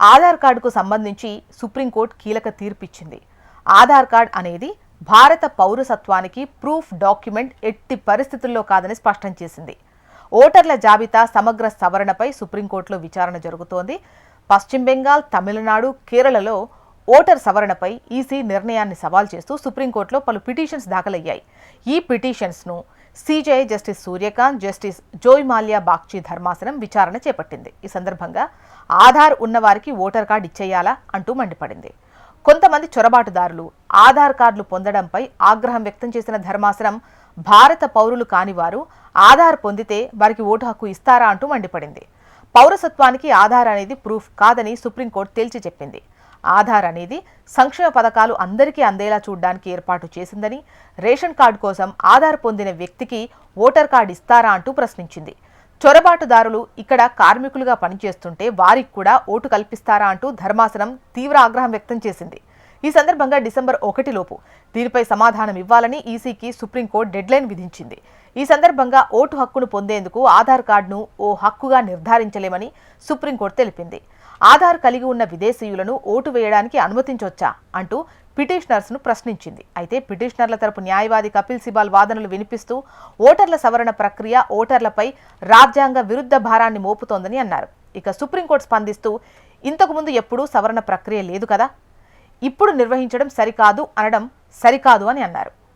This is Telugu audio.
ఆధార్ కార్డుకు సంబంధించి సుప్రీంకోర్టు కీలక తీర్పిచ్చింది. ఆధార్ కార్డ్ అనేది భారత పౌరసత్వానికి ప్రూఫ్ డాక్యుమెంట్ ఎట్టి పరిస్థితుల్లో కాదని స్పష్టం చేసింది. ఓటర్ల జాబితా సమగ్ర సవరణపై సుప్రీంకోర్టులో విచారణ జరుగుతోంది. పశ్చిమ బెంగాల్, తమిళనాడు, కేరళలో ఓటర్ సవరణపై ఈసీ నిర్ణయాన్ని సవాల్ చేస్తూ సుప్రీంకోర్టులో పలు పిటిషన్స్ దాఖలయ్యాయి. ఈ పిటిషన్స్ను CJI justice Surya Kant, justice Joymalya Bagchi ధర్మాసనం విచారణ చేపట్టింది. ఈ సందర్భంగా ఆధార్ ఉన్నవారికి ఓటర్ కార్డు ఇచ్చేయాలా అంటూ మండిపడింది. కొంతమంది చొరబాటుదారులు ఆధార్ కార్డులు పొందడంపై ఆగ్రహం వ్యక్తం చేసిన ధర్మాసనం భారత పౌరులు కానివారు ఆధార్ పొందితే వారికి ఓటు హక్కు ఇస్తారా అంటూ మండిపడింది. పౌరసత్వానికి ఆధార్ అనేది ప్రూఫ్ కాదని సుప్రీంకోర్టు తేల్చి చెప్పింది. ఆధార్ అనేది సంక్షేమ పథకాలు అందరికీ అందేలా చూడడానికి ఏర్పాటు చేసిందని, రేషన్ కార్డు కోసం ఆధార్ పొందిన వ్యక్తికి ఓటర్ కార్డు ఇస్తారా అంటూ ప్రశ్నించింది. చొరబాటుదారులు ఇక్కడ కార్మికులుగా పనిచేస్తుంటే వారికి కూడా ఓటు కల్పిస్తారా అంటూ ధర్మాసనం తీవ్ర ఆగ్రహం వ్యక్తం చేసింది. ఈ సందర్భంగా డిసెంబర్ 1 లోపు దీనిపై సమాధానం ఇవ్వాలని ఈసీకి సుప్రీంకోర్టు డెడ్లైన్ విధించింది. ఈ సందర్భంగా ఓటు హక్కును పొందేందుకు ఆధార్ కార్డును ఓ హక్కుగా నిర్ధారించలేమని సుప్రీంకోర్టు తెలిపింది. ఆధార్ కలిగి ఉన్న విదేశీయులను ఓటు వేయడానికి అనుమతించొచ్చా అంటూ పిటిషనర్స్ను ప్రశ్నించింది. అయితే పిటిషనర్ల తరపు న్యాయవాది కపిల్ సిబాల్ వాదనలు వినిపిస్తూ ఓటర్ల సవరణ ప్రక్రియ ఓటర్లపై రాజ్యాంగ విరుద్ధ భారాన్ని మోపుతోందని అన్నారు. ఇక సుప్రీంకోర్టు స్పందిస్తూ ఇంతకుముందు ఎప్పుడూ సవరణ ప్రక్రియ లేదు కదా, ఇప్పుడు నిర్వహించడం సరికాదు అనడం సరికాదు అని అన్నారు.